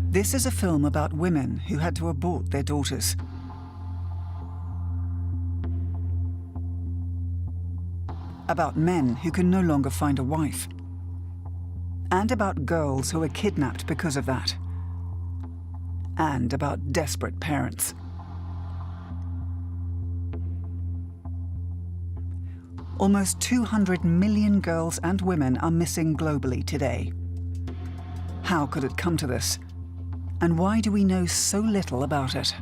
This is a film about women who had to abort their daughters. About men who can no longer find a wife. And about girls who are kidnapped because of that. And about desperate parents. Almost 200 million girls and women are missing globally today. How could it come to this? And why do we know so little about it?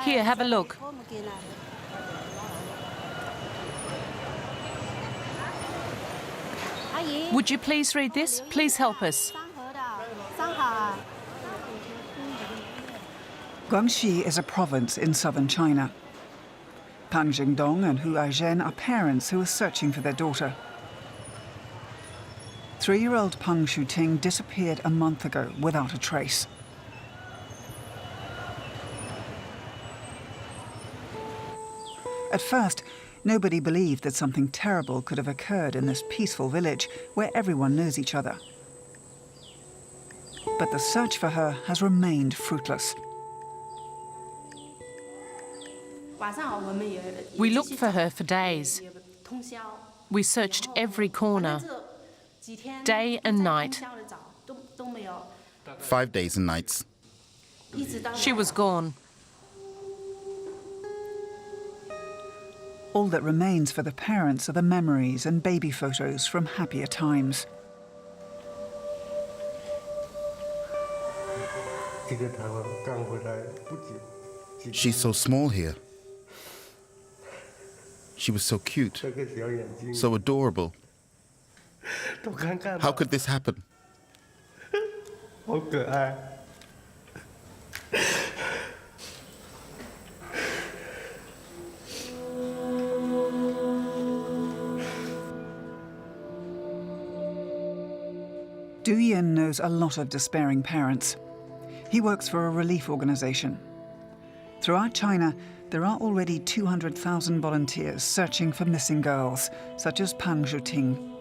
Here, have a look. Would you please read this? Please help us. Guangxi is a province in southern China. Pang Jingdong and Hu Aizhen are parents who are searching for their daughter. 3-year-old Peng Shuting disappeared a month ago without a trace. At first, nobody believed that something terrible could have occurred in this peaceful village where everyone knows each other. But the search for her has remained fruitless. We looked for her for days. We searched every corner, day and night. 5 days and nights. She was gone. All that remains for the parents are the memories and baby photos from happier times. She's so small here. She was so cute, so adorable. How could this happen? Du Yin knows a lot of despairing parents. He works for a relief organization. Throughout China, there are already 200,000 volunteers searching for missing girls, such as Pang Zhuting.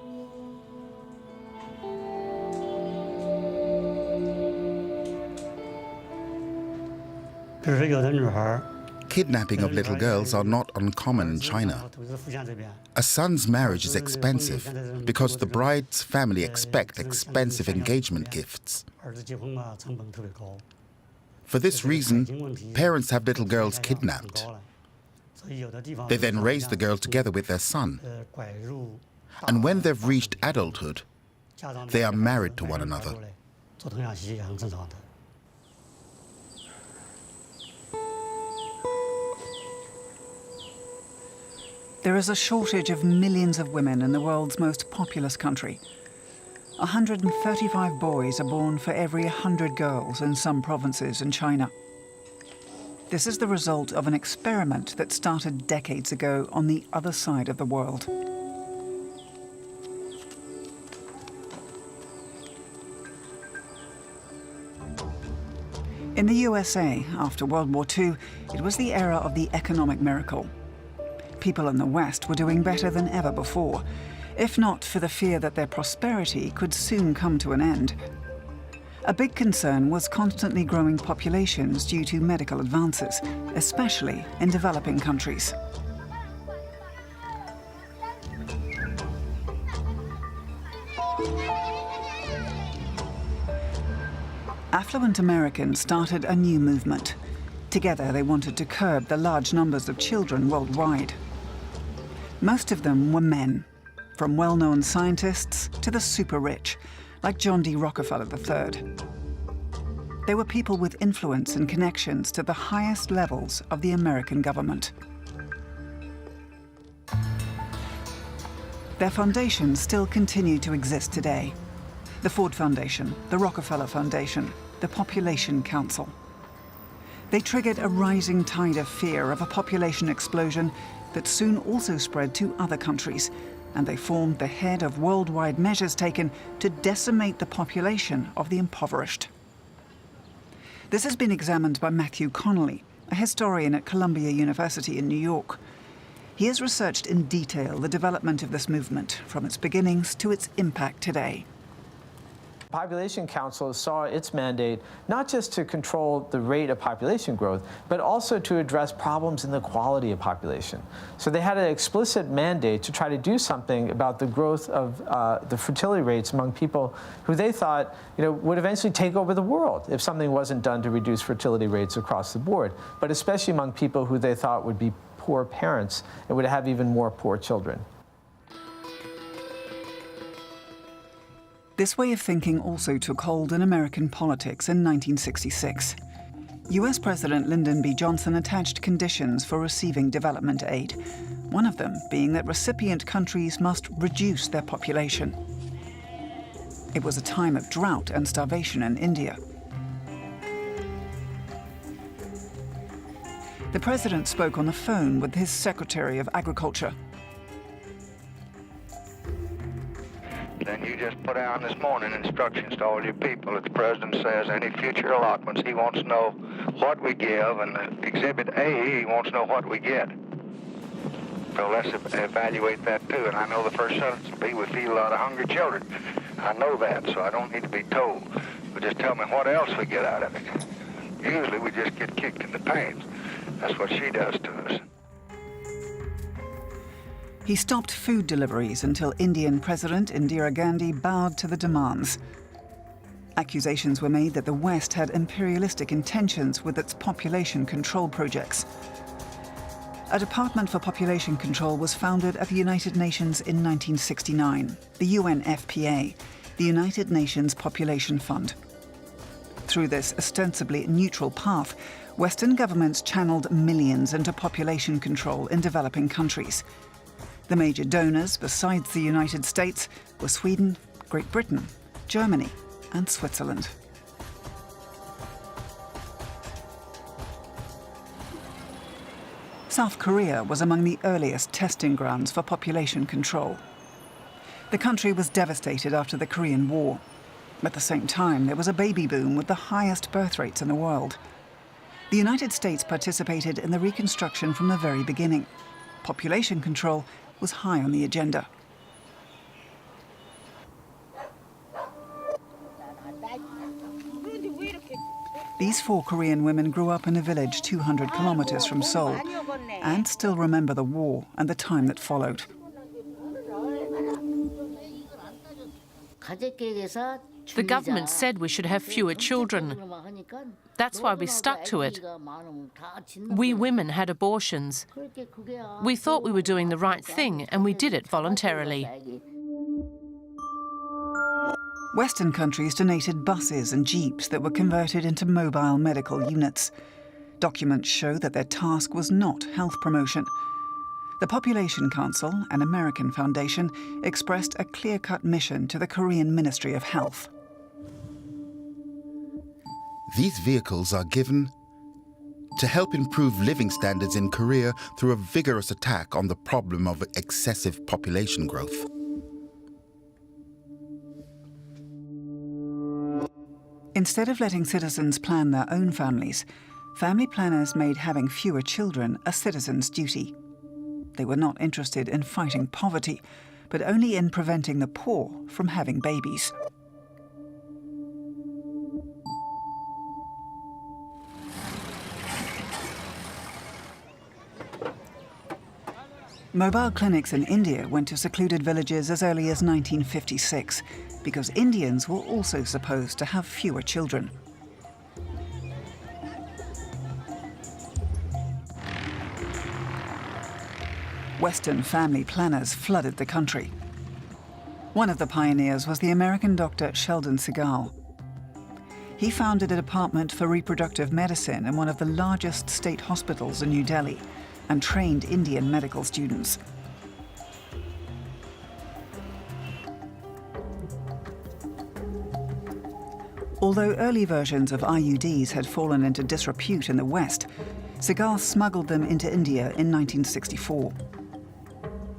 Kidnapping of little girls are not uncommon in China. A son's marriage is expensive because the bride's family expect expensive engagement gifts. For this reason, parents have little girls kidnapped. They then raise the girl together with their son. And when they've reached adulthood, they are married to one another. There is a shortage of millions of women in the world's most populous country. 135 boys are born for every 100 girls in some provinces in China. This is the result of an experiment that started decades ago on the other side of the world. In the USA, after World War II, it was the era of the economic miracle. People in the West were doing better than ever before, if not for the fear that their prosperity could soon come to an end. A big concern was constantly growing populations due to medical advances, especially in developing countries. Affluent Americans started a new movement. Together, they wanted to curb the large numbers of children worldwide. Most of them were men, from well-known scientists to the super-rich, like John D. Rockefeller III. They were people with influence and connections to the highest levels of the American government. Their foundations still continue to exist today. The Ford Foundation, the Rockefeller Foundation, the Population Council. They triggered a rising tide of fear of a population explosion that soon also spread to other countries, and they formed the head of worldwide measures taken to decimate the population of the impoverished. This has been examined by Matthew Connolly, a historian at Columbia University in New York. He has researched in detail the development of this movement, from its beginnings to its impact today. Population Council saw its mandate not just to control the rate of population growth, but also to address problems in the quality of population. So they had an explicit mandate to try to do something about the growth of the fertility rates among people who they thought, would eventually take over the world if something wasn't done to reduce fertility rates across the board, but especially among people who they thought would be poor parents and would have even more poor children. This way of thinking also took hold in American politics in 1966. US President Lyndon B. Johnson attached conditions for receiving development aid, one of them being that recipient countries must reduce their population. It was a time of drought and starvation in India. The president spoke on the phone with his Secretary of Agriculture. Then you just put out this morning instructions to all your people that the president says any future allotments, he wants to know what we give, and Exhibit A, he wants to know what we get. So let's evaluate that too. And I know the first sentence will be, we feed a lot of hungry children. I know that, so I don't need to be told. But just tell me what else we get out of it. Usually we just get kicked in the pants. That's what she does to us. He stopped food deliveries until Indian President Indira Gandhi bowed to the demands. Accusations were made that the West had imperialistic intentions with its population control projects. A Department for Population Control was founded at the United Nations in 1969, the UNFPA, the United Nations Population Fund. Through this ostensibly neutral path, Western governments channeled millions into population control in developing countries. The major donors, besides the United States, were Sweden, Great Britain, Germany, and Switzerland. South Korea was among the earliest testing grounds for population control. The country was devastated after the Korean War. At the same time, there was a baby boom with the highest birth rates in the world. The United States participated in the reconstruction from the very beginning. Population control was high on the agenda. These 4 Korean women grew up in a village 200 kilometers from Seoul and still remember the war and the time that followed. The government said we should have fewer children. That's why we stuck to it. We women had abortions. We thought we were doing the right thing, and we did it voluntarily. Western countries donated buses and jeeps that were converted into mobile medical units. Documents show that their task was not health promotion. The Population Council, an American foundation, expressed a clear-cut mission to the Korean Ministry of Health. These vehicles are given to help improve living standards in Korea through a vigorous attack on the problem of excessive population growth. Instead of letting citizens plan their own families, family planners made having fewer children a citizen's duty. They were not interested in fighting poverty, but only in preventing the poor from having babies. Mobile clinics in India went to secluded villages as early as 1956, because Indians were also supposed to have fewer children. Western family planners flooded the country. One of the pioneers was the American doctor Sheldon Segal. He founded a department for reproductive medicine in one of the largest state hospitals in New Delhi and trained Indian medical students. Although early versions of IUDs had fallen into disrepute in the West, Segal smuggled them into India in 1964.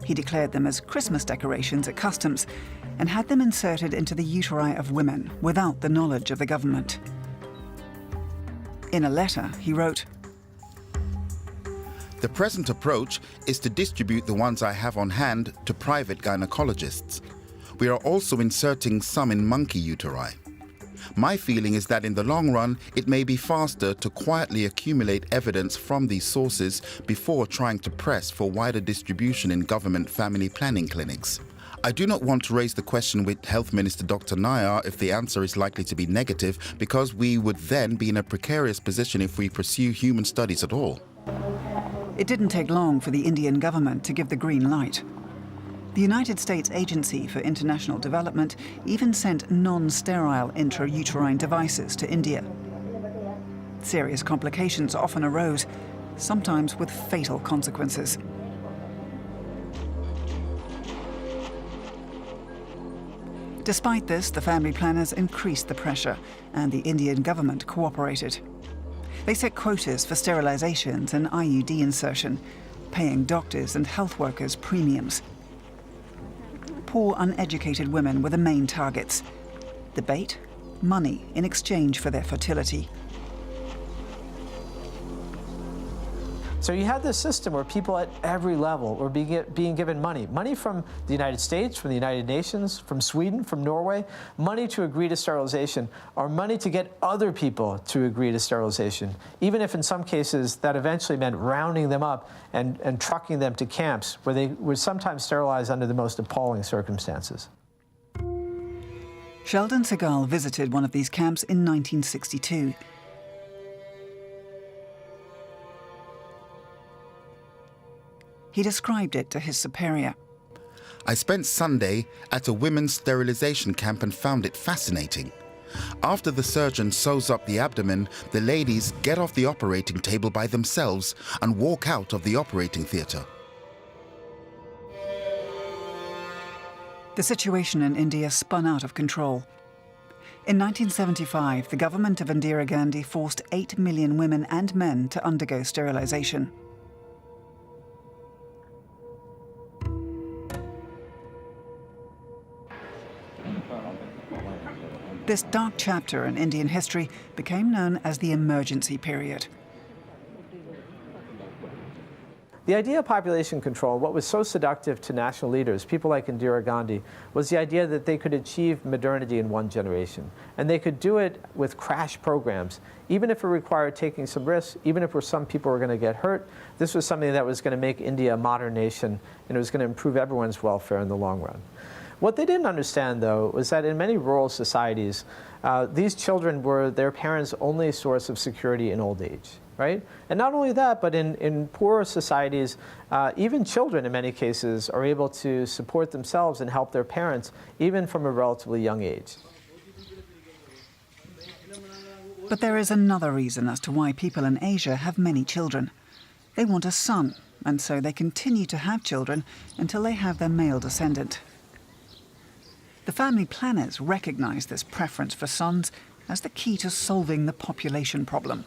He declared them as Christmas decorations at customs and had them inserted into the uteri of women without the knowledge of the government. In a letter, he wrote, "The present approach is to distribute the ones I have on hand to private gynecologists. We are also inserting some in monkey uteri. My feeling is that in the long run, it may be faster to quietly accumulate evidence from these sources before trying to press for wider distribution in government family planning clinics. I do not want to raise the question with Health Minister Dr. Nair if the answer is likely to be negative, because we would then be in a precarious position if we pursue human studies at all." It didn't take long for the Indian government to give the green light. The United States Agency for International Development even sent non-sterile intrauterine devices to India. Serious complications often arose, sometimes with fatal consequences. Despite this, the family planners increased the pressure, and the Indian government cooperated. They set quotas for sterilizations and IUD insertion, paying doctors and health workers premiums. Poor, uneducated women were the main targets. The bait? Money in exchange for their fertility. So you had this system where people at every level were being given money. Money from the United States, from the United Nations, from Sweden, from Norway, money to agree to sterilization, or money to get other people to agree to sterilization, even if in some cases that eventually meant rounding them up and trucking them to camps where they were sometimes sterilized under the most appalling circumstances. Sheldon Segal visited one of these camps in 1962. He described it to his superior. "I spent Sunday at a women's sterilization camp and found it fascinating. After the surgeon sews up the abdomen, the ladies get off the operating table by themselves and walk out of the operating theatre." The situation in India spun out of control. In 1975, the government of Indira Gandhi forced 8 million women and men to undergo sterilization. This dark chapter in Indian history became known as the emergency period. The idea of population control, what was so seductive to national leaders, people like Indira Gandhi, was the idea that they could achieve modernity in one generation. And they could do it with crash programs. Even if it required taking some risks, even if some people were going to get hurt, this was something that was going to make India a modern nation, and it was going to improve everyone's welfare in the long run. What they didn't understand, though, was that in many rural societies, these children were their parents' only source of security in old age, right? And not only that, but in poorer societies, even children in many cases are able to support themselves and help their parents, even from a relatively young age. But there is another reason as to why people in Asia have many children. They want a son, and so they continue to have children until they have their male descendant. The family planners recognize this preference for sons as the key to solving the population problem.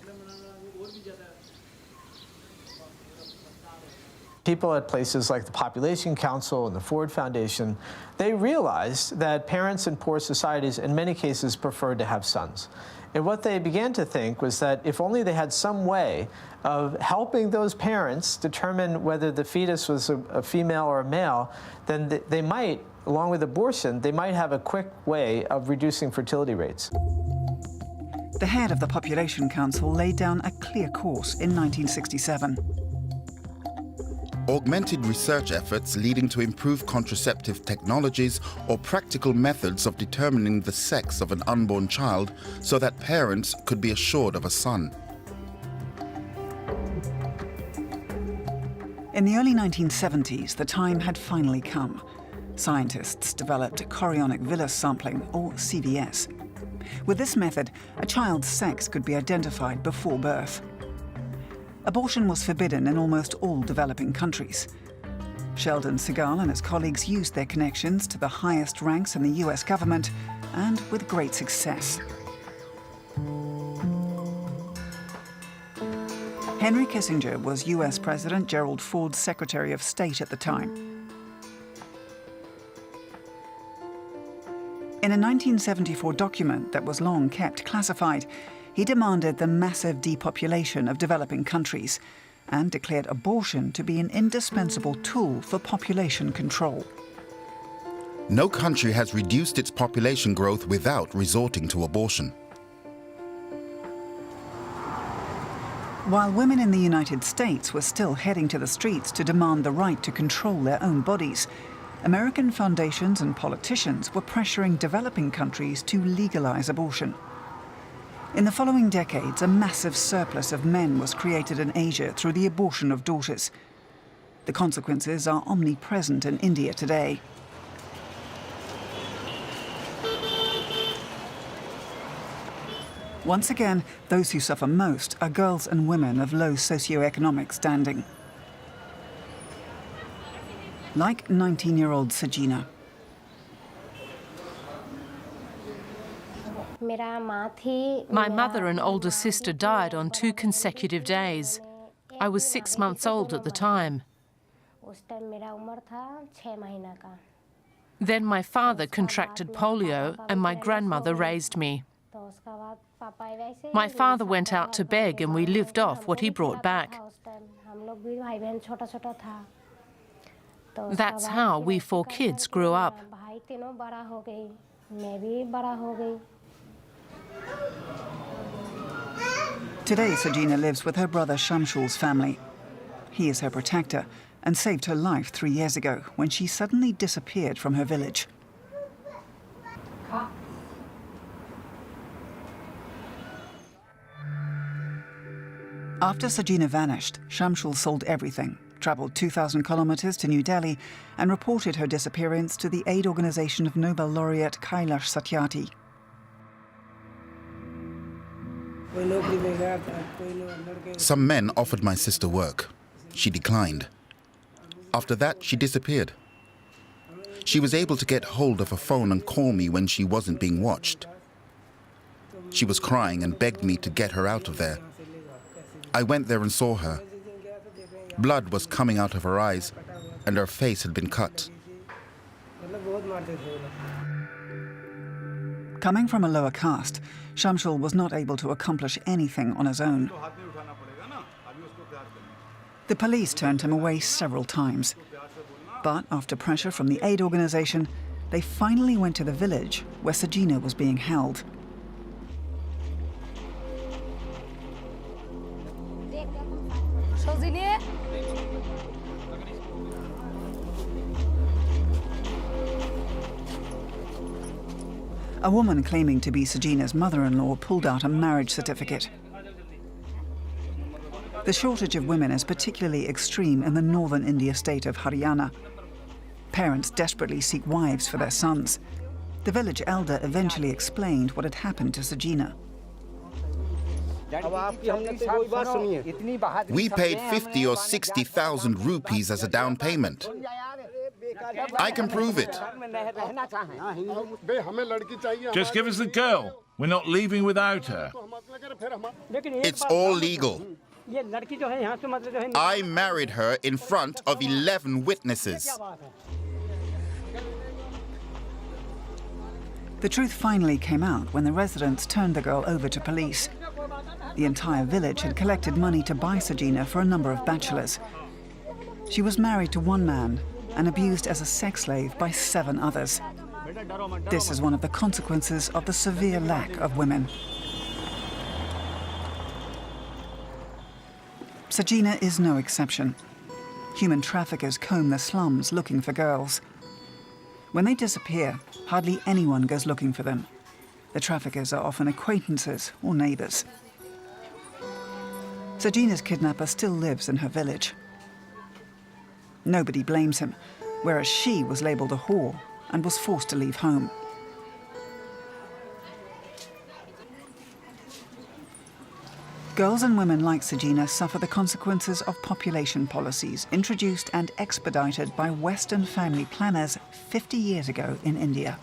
People at places like the Population Council and the Ford Foundation, they realized that parents in poor societies in many cases preferred to have sons. And what they began to think was that if only they had some way of helping those parents determine whether the fetus was a female or a male, then they might, along with abortion, they might have a quick way of reducing fertility rates. The head of the Population Council laid down a clear course in 1967. Augmented research efforts leading to improved contraceptive technologies or practical methods of determining the sex of an unborn child so that parents could be assured of a son. In the early 1970s, the time had finally come. Scientists developed chorionic villus sampling, or CVS. With this method, a child's sex could be identified before birth. Abortion was forbidden in almost all developing countries. Sheldon Segal and his colleagues used their connections to the highest ranks in the US government, and with great success. Henry Kissinger was US President Gerald Ford's Secretary of State at the time. In a 1974 document that was long kept classified, He demanded the massive depopulation of developing countries and declared abortion to be an indispensable tool for population control. No country has reduced its population growth without resorting to abortion. While women in the United States were still heading to the streets to demand the right to control their own bodies, American foundations and politicians were pressuring developing countries to legalize abortion. In the following decades, a massive surplus of men was created in Asia through the abortion of daughters. The consequences are omnipresent in India today. Once again, those who suffer most are girls and women of low socioeconomic standing. Like 19-year-old Sajina. My mother and older sister died on 2 consecutive days. I was 6 months old at the time. Then my father contracted polio and my grandmother raised me. My father went out to beg and we lived off what he brought back. That's how we 4 kids grew up. Today, Sajina lives with her brother Shamshul's family. He is her protector and saved her life 3 years ago when she suddenly disappeared from her village. After Sajina vanished, Shamshul sold everything, travelled 2,000 kilometres to New Delhi and reported her disappearance to the aid organisation of Nobel laureate Kailash Satyarthi. Some men offered my sister work. She declined. After that, she disappeared. She was able to get hold of a phone and call me when she wasn't being watched. She was crying and begged me to get her out of there. I went there and saw her. Blood was coming out of her eyes, and her face had been cut. Coming from a lower caste, Shamshul was not able to accomplish anything on his own. The police turned him away several times. But after pressure from the aid organisation, they finally went to the village where Sajina was being held. A woman claiming to be Sajina's mother-in-law pulled out a marriage certificate. The shortage of women is particularly extreme in the northern India state of Haryana. Parents desperately seek wives for their sons. The village elder eventually explained what had happened to Sajina. We paid 50 or 60,000 rupees as a down payment. I can prove it. Just give us the girl. We're not leaving without her. It's all legal. I married her in front of 11 witnesses. The truth finally came out when the residents turned the girl over to police. The entire village had collected money to buy Sajina for a number of bachelors. She was married to one man and abused as a sex slave by 7 others. This is one of the consequences of the severe lack of women. Sajina is no exception. Human traffickers comb the slums looking for girls. When they disappear, hardly anyone goes looking for them. The traffickers are often acquaintances or neighbours. Sajina's kidnapper still lives in her village. Nobody blames him, whereas she was labelled a whore and was forced to leave home. Girls and women like Sajina suffer the consequences of population policies introduced and expedited by Western family planners 50 years ago in India.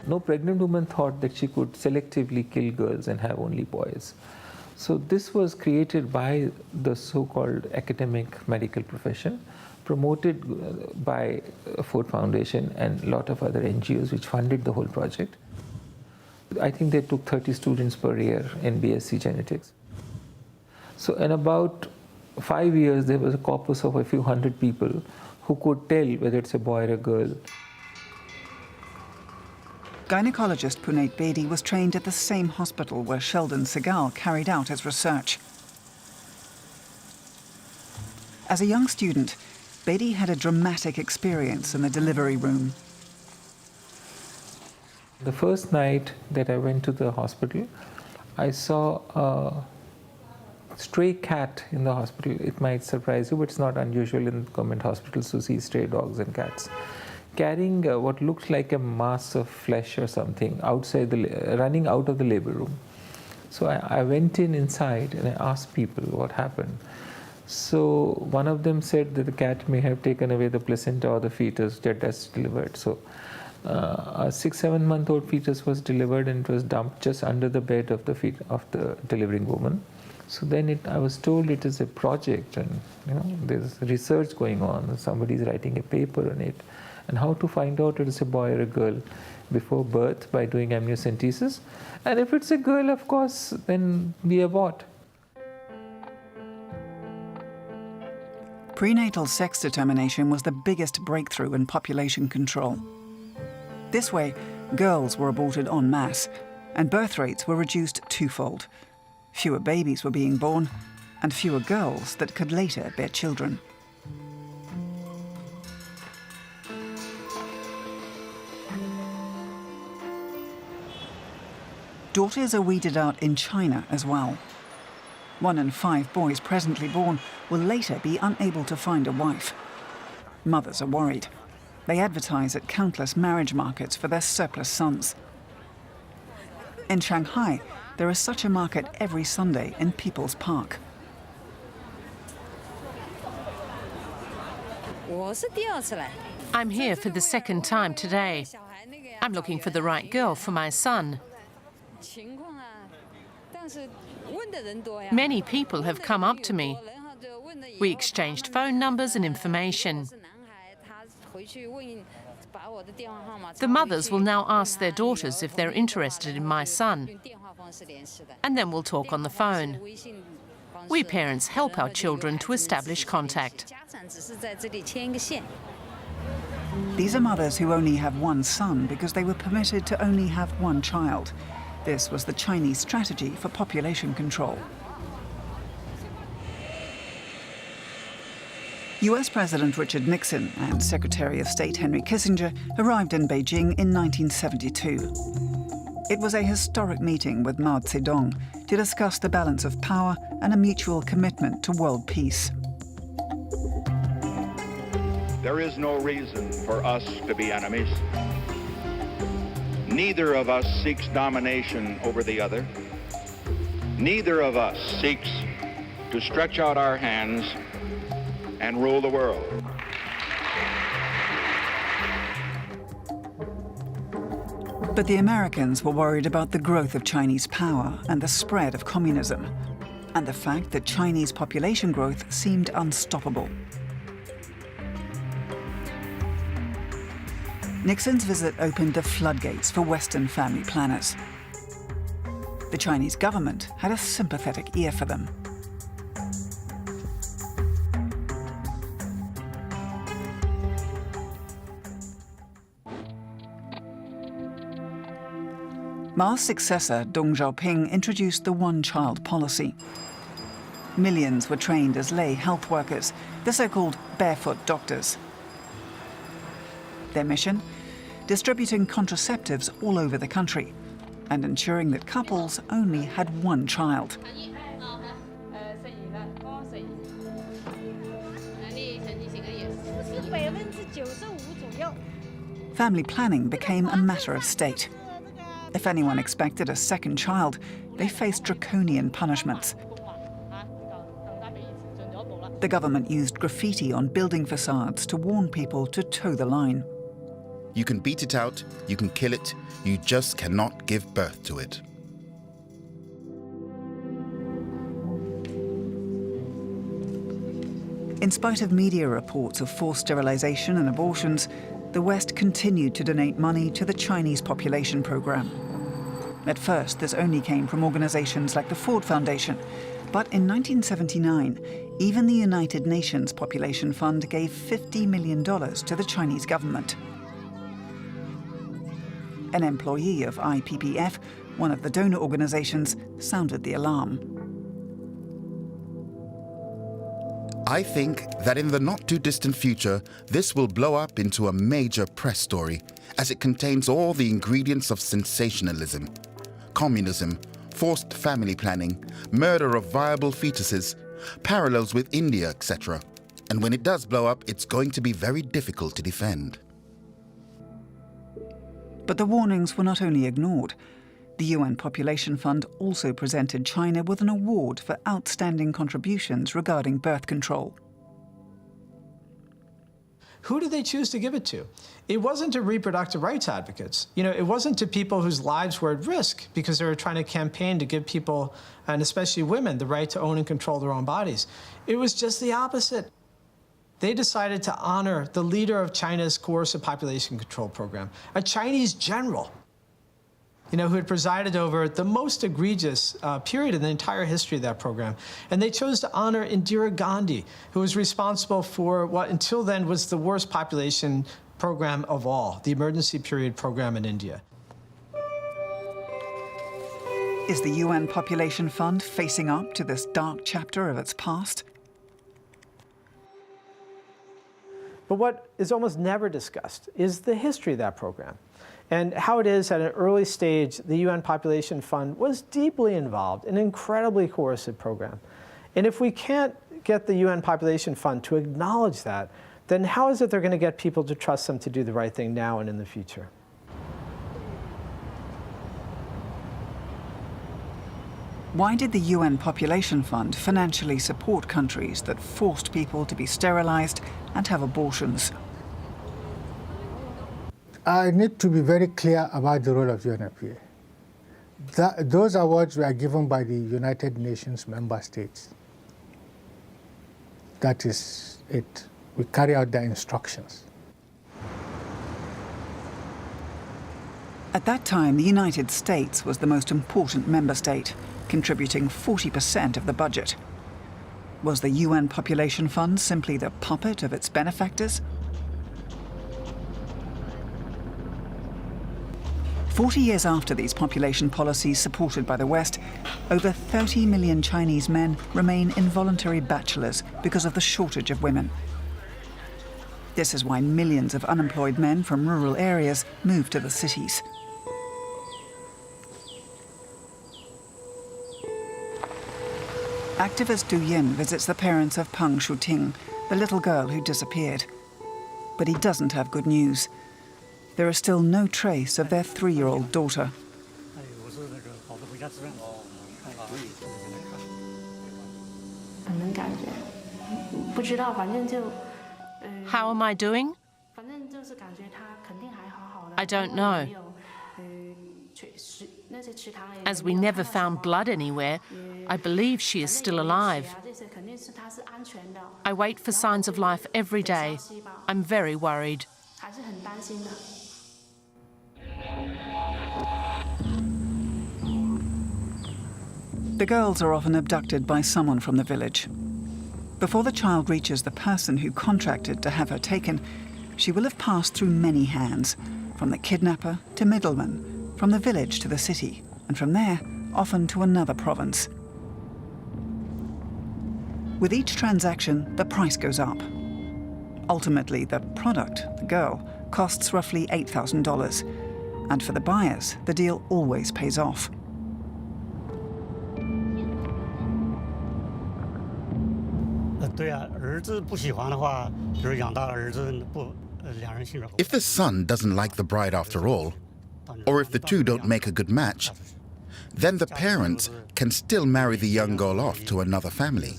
No pregnant woman thought that she could selectively kill girls and have only boys. So this was created by the so-called academic medical profession promoted by Ford Foundation and a lot of other NGOs which funded the whole project. I think they took 30 students per year in BSc genetics. So in about 5 years, there was a corpus of a few hundred people who could tell whether it's a boy or a girl. Gynecologist Puneet Bedi was trained at the same hospital where Sheldon Segal carried out his research. As a young student, Bedi had a dramatic experience in the delivery room. The first night that I went to the hospital, I saw a stray cat in the hospital. It might surprise you, but it's not unusual in government hospitals to see stray dogs and cats, carrying what looked like a mass of flesh or something outside running out of the labor room. So I went inside and I asked people what happened. So one of them said that the cat may have taken away the placenta or the fetus that's delivered. So a 6-7 month old fetus was delivered and it was dumped just under the bed of the delivering woman. So then I was told it is a project, and there's research going on. Somebody's writing a paper on it, and how to find out it is a boy or a girl before birth by doing amniocentesis. And if it's a girl, of course, then we abort. Prenatal sex determination was the biggest breakthrough in population control. This way, girls were aborted en masse, and birth rates were reduced twofold. Fewer babies were being born, and fewer girls that could later bear children. Daughters are weeded out in China as well. 1 in 5 boys presently born will later be unable to find a wife. Mothers are worried. They advertise at countless marriage markets for their surplus sons. In Shanghai, there is such a market every Sunday in People's Park. I'm here for the second time today. I'm looking for the right girl for my son. Many people have come up to me. We exchanged phone numbers and information. The mothers will now ask their daughters if they're interested in my son, and then we'll talk on the phone. We parents help our children to establish contact. These are mothers who only have one son because they were permitted to only have one child. This was the Chinese strategy for population control. US President Richard Nixon and Secretary of State Henry Kissinger arrived in Beijing in 1972. It was a historic meeting with Mao Zedong to discuss the balance of power and a mutual commitment to world peace. There is no reason for us to be enemies. Neither of us seeks domination over the other. Neither of us seeks to stretch out our hands and rule the world. But the Americans were worried about the growth of Chinese power and the spread of communism, and the fact that Chinese population growth seemed unstoppable. Nixon's visit opened the floodgates for Western family planners. The Chinese government had a sympathetic ear for them. Mao's successor, Deng Xiaoping, introduced the one-child policy. Millions were trained as lay health workers, the so-called barefoot doctors. Their mission? Distributing contraceptives all over the country and ensuring that couples only had one child. Family planning became a matter of state. If anyone expected a second child, they faced draconian punishments. The government used graffiti on building facades to warn people to toe the line. You can beat it out, you can kill it, you just cannot give birth to it. In spite of media reports of forced sterilization and abortions, the West continued to donate money to the Chinese population program. At first, this only came from organizations like the Ford Foundation, but in 1979, even the United Nations Population Fund gave $50 million to the Chinese government. An employee of IPPF, one of the donor organizations, sounded the alarm. I think that in the not-too-distant future, this will blow up into a major press story, as it contains all the ingredients of sensationalism. Communism, forced family planning, murder of viable fetuses, parallels with India, etc. And when it does blow up, it's going to be very difficult to defend. But the warnings were not only ignored. The UN Population Fund also presented China with an award for outstanding contributions regarding birth control. Who did they choose to give it to? It wasn't to reproductive rights advocates. It wasn't to people whose lives were at risk because they were trying to campaign to give people, and especially women, the right to own and control their own bodies. It was just the opposite. They decided to honor the leader of China's coercive population control program, a Chinese general, who had presided over the most egregious period in the entire history of that program. And they chose to honor Indira Gandhi, who was responsible for what until then was the worst population program of all, the emergency period program in India. Is the UN Population Fund facing up to this dark chapter of its past? But what is almost never discussed is the history of that program, and how it is at an early stage the UN Population Fund was deeply involved in an incredibly coercive program. And if we can't get the UN Population Fund to acknowledge that, then how is it they're going to get people to trust them to do the right thing now and in the future? Why did the UN Population Fund financially support countries that forced people to be sterilized and have abortions? I need to be very clear about the role of UNFPA. Those awards were given by the United Nations member states. That is it. We carry out their instructions. At that time, the United States was the most important member state, contributing 40% of the budget. Was the UN Population Fund simply the puppet of its benefactors? 40 years after these population policies supported by the West, over 30 million Chinese men remain involuntary bachelors because of the shortage of women. This is why millions of unemployed men from rural areas move to the cities. Activist Du Yin visits the parents of Peng Shuting, the little girl who disappeared. But he doesn't have good news. There is still no trace of their 3-year-old daughter. How am I doing? I don't know. As we never found blood anywhere, I believe she is still alive. I wait for signs of life every day. I'm very worried. The girls are often abducted by someone from the village. Before the child reaches the person who contracted to have her taken, she will have passed through many hands, from the kidnapper to middleman, from the village to the city, and from there, often to another province. With each transaction, the price goes up. Ultimately, the product, the girl, costs roughly $8,000. And for the buyers, the deal always pays off. If the son doesn't like the bride after all, or if the two don't make a good match, then the parents can still marry the young girl off to another family.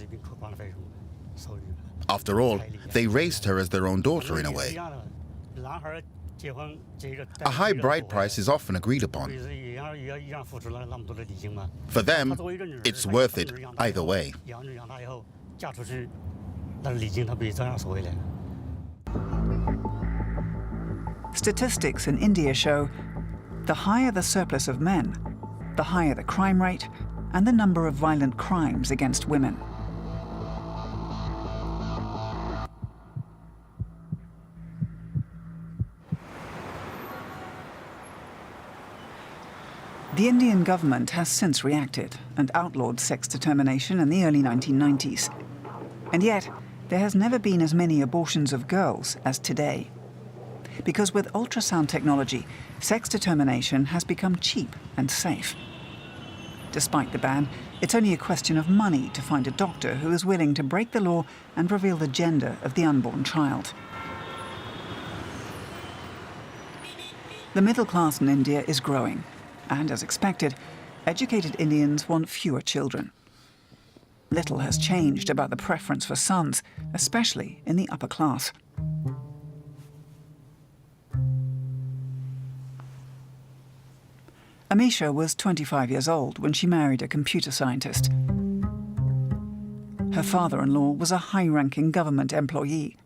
After all, they raised her as their own daughter in a way. A high bride price is often agreed upon. For them, it's worth it either way. Statistics in India show the higher the surplus of men, the higher the crime rate and the number of violent crimes against women. The Indian government has since reacted and outlawed sex determination in the early 1990s. And yet, there has never been as many abortions of girls as today. Because with ultrasound technology, sex determination has become cheap and safe. Despite the ban, it's only a question of money to find a doctor who is willing to break the law and reveal the gender of the unborn child. The middle class in India is growing. And as expected, educated Indians want fewer children. Little has changed about the preference for sons, especially in the upper class. Amisha was 25 years old when she married a computer scientist. Her father-in-law was a high-ranking government employee.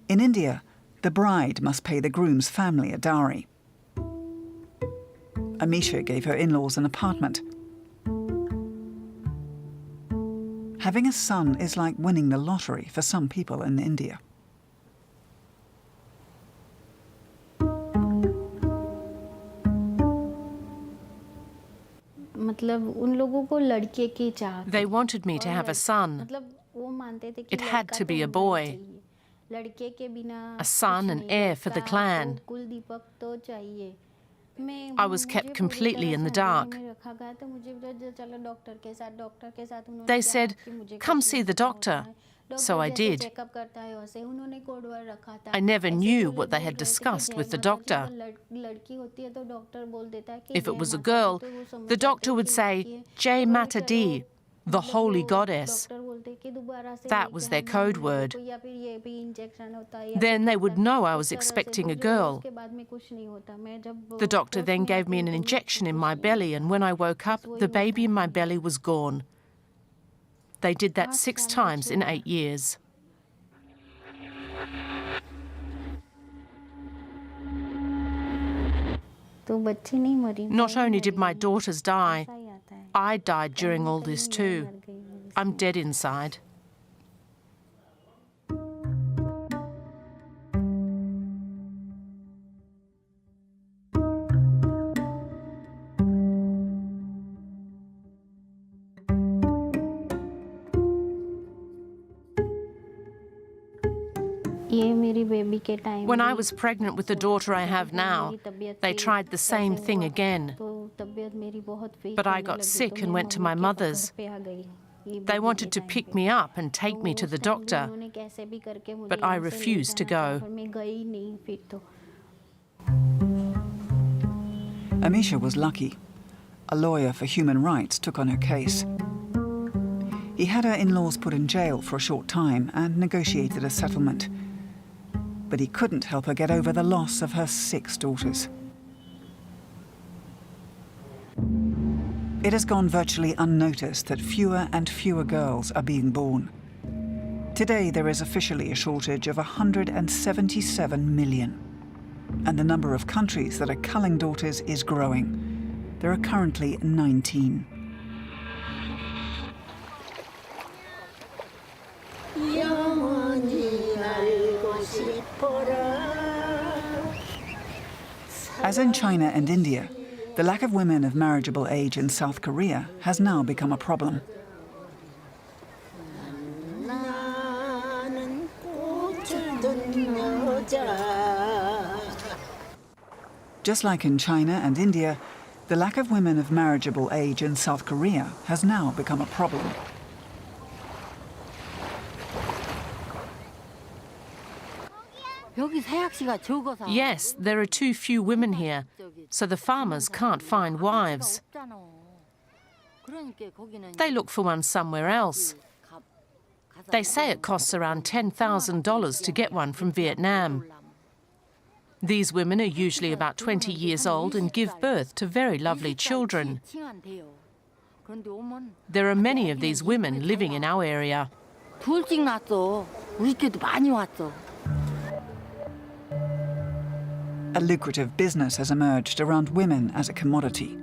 In India, the bride must pay the groom's family a dowry. Amisha gave her in-laws an apartment. Having a son is like winning the lottery for some people in India. They wanted me to have a son. It had to be a boy. A son and heir for the clan. I was kept completely in the dark. They said, "Come see the doctor." So I did. I never knew what they had discussed with the doctor. If it was a girl, the doctor would say, "Jai Mata Di," the holy goddess. That was their code word. Then they would know I was expecting a girl. The doctor then gave me an injection in my belly, and when I woke up, the baby in my belly was gone. They did that 6 times in 8 years. Not only did my daughters die, I died during all this too. I'm dead inside. When I was pregnant with the daughter I have now, they tried the same thing again. But I got sick and went to my mother's. They wanted to pick me up and take me to the doctor, but I refused to go. Amisha was lucky. A lawyer for human rights took on her case. He had her in-laws put in jail for a short time and negotiated a settlement. But he couldn't help her get over the loss of her 6 daughters. It has gone virtually unnoticed that fewer and fewer girls are being born. Today, there is officially a shortage of 177 million. And the number of countries that are culling daughters is growing. There are currently 19. As in China and India, the lack of women of marriageable age in South Korea has now become a problem. Just like in China and India, the lack of women of marriageable age in South Korea has now become a problem. Yes, there are too few women here, so the farmers can't find wives. They look for one somewhere else. They say it costs around $10,000 to get one from Vietnam. These women are usually about 20 years old and give birth to very lovely children. There are many of these women living in our area. 둘씩 낳았어. 우리 때도 많이 왔어. A lucrative business has emerged around women as a commodity.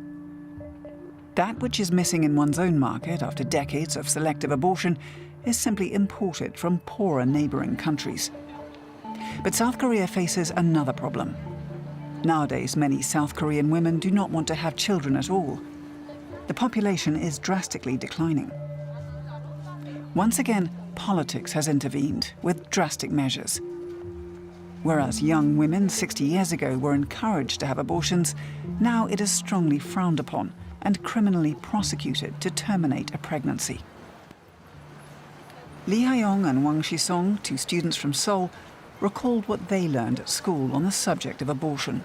That which is missing in one's own market after decades of selective abortion is simply imported from poorer neighboring countries. But South Korea faces another problem. Nowadays, many South Korean women do not want to have children at all. The population is drastically declining. Once again, politics has intervened with drastic measures. Whereas young women 60 years ago were encouraged to have abortions, now it is strongly frowned upon and criminally prosecuted to terminate a pregnancy. Lee Ha-young and Wang Shi-song, two students from Seoul, recalled what they learned at school on the subject of abortion.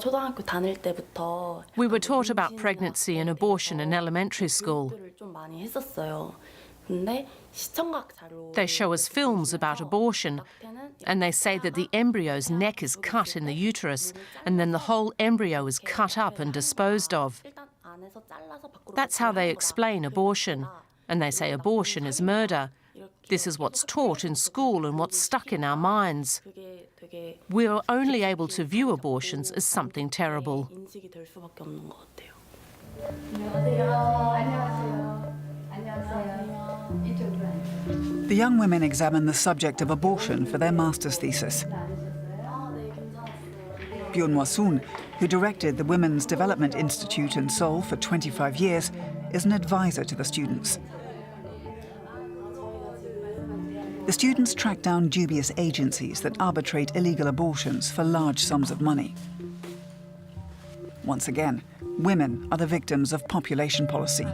초등학교 다닐 때부터 We were taught about pregnancy and abortion in elementary school. 좀 많이 했었어요. 근데 시청각 자료 They show us films about abortion, and they say that the embryo's neck is cut in the uterus, and then the whole embryo is cut up and disposed of. 일단 안에서 잘라서 밖으로 That's how they explain abortion, and they say abortion is murder. This is what's taught in school and what's stuck in our minds. 그게 되게 We are only able to view abortions as something terrible. 인식이 될 수밖에 없는 것 같아요. The young women examine the subject of abortion for their master's thesis. Byun Wa-soon, who directed the Women's Development Institute in Seoul for 25 years, is an advisor to the students. The students track down dubious agencies that arbitrate illegal abortions for large sums of money. Once again, women are the victims of population policy.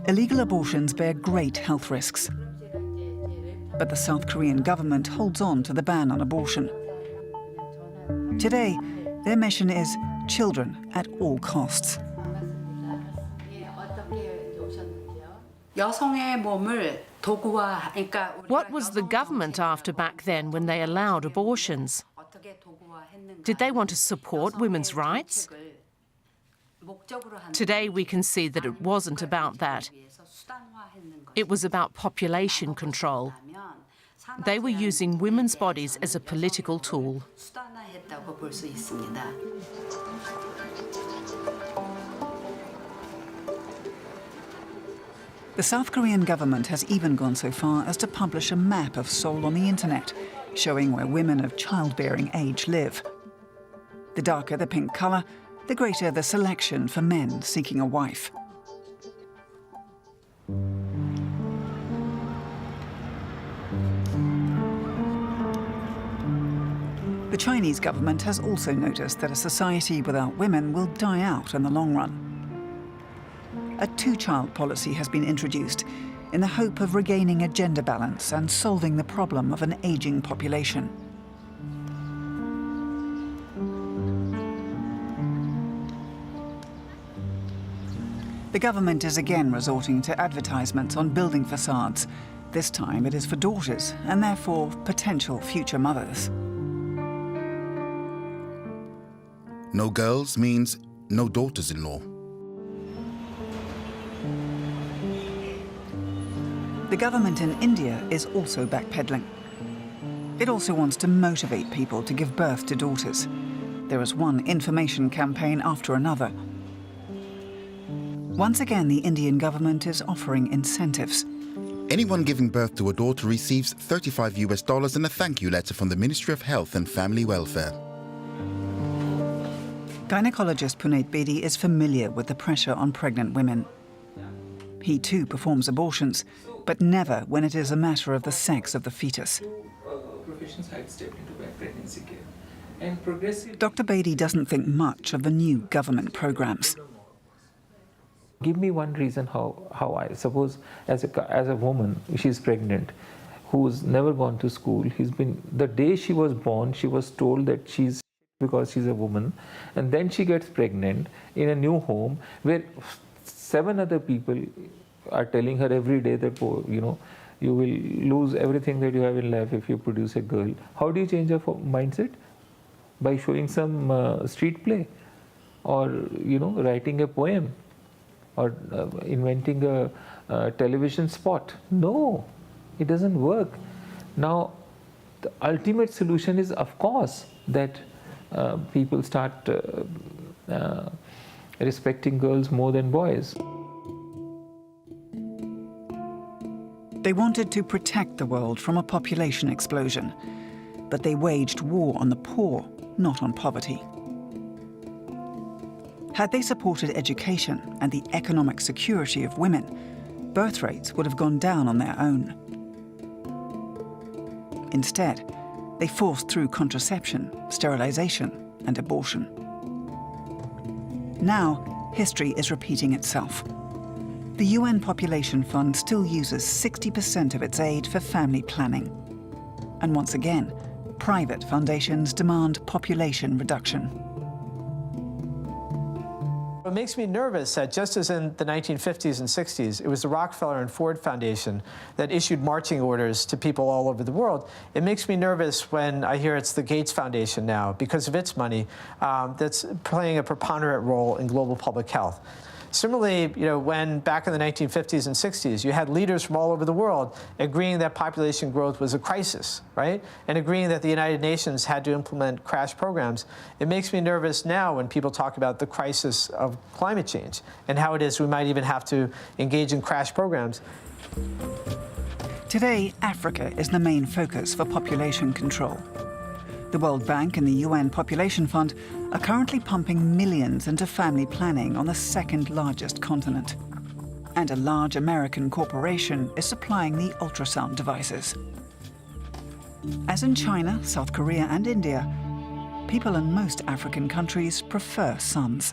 Illegal abortions bear great health risks. But the South Korean government holds on to the ban on abortion. Today, their mission is children at all costs. What was the government after back then when they allowed abortions? Did they want to support women's rights? Today we can see that it wasn't about that. It was about population control. They were using women's bodies as a political tool. The South Korean government has even gone so far as to publish a map of Seoul on the internet, showing where women of childbearing age live. The darker the pink colour, the greater the selection for men seeking a wife. The Chinese government has also noticed that a society without women will die out in the long run. A two-child policy has been introduced in the hope of regaining a gender balance and solving the problem of an aging population. The government is again resorting to advertisements on building facades. This time it is for daughters and therefore potential future mothers. No girls means no daughters-in-law. The government in India is also backpedaling. It also wants to motivate people to give birth to daughters. There is one information campaign after another. Once again, the Indian government is offering incentives. Anyone giving birth to a daughter receives $35 and a thank you letter from the Ministry of Health and Family Welfare. Gynecologist Puneet Bedi is familiar with the pressure on pregnant women. He too performs abortions, but never when it is a matter of the sex of the fetus. Dr. Bedi doesn't think much of the new government programs. Give me one reason how I suppose as a woman, she's pregnant, who's never gone to school. The day she was born, she was told that she's because she's a woman, and then she gets pregnant in a new home where 7 other people are telling her every day that, oh, you will lose everything that you have in life if you produce a girl. How do you change her mindset? by showing some street play, or writing a poem, or inventing a television spot. No, it doesn't work. Now, the ultimate solution is, of course, that people start respecting girls more than boys. They wanted to protect the world from a population explosion, but they waged war on the poor, not on poverty. Had they supported education and the economic security of women, birth rates would have gone down on their own. Instead, they forced through contraception, sterilization, and abortion. Now, history is repeating itself. The UN Population Fund still uses 60% of its aid for family planning. And once again, private foundations demand population reduction. It makes me nervous that just as in the 1950s and 60s, it was the Rockefeller and Ford Foundation that issued marching orders to people all over the world, it makes me nervous when I hear it's the Gates Foundation now, because of its money, that's playing a preponderant role in global public health. Similarly, when back in the 1950s and 60s, you had leaders from all over the world agreeing that population growth was a crisis, right? And agreeing that the United Nations had to implement crash programs. It makes me nervous now when people talk about the crisis of climate change and how it is we might even have to engage in crash programs. Today, Africa is the main focus for population control. The World Bank and the UN Population Fund are currently pumping millions into family planning on the second largest continent. And a large American corporation is supplying the ultrasound devices. As in China, South Korea, and India, people in most African countries prefer sons.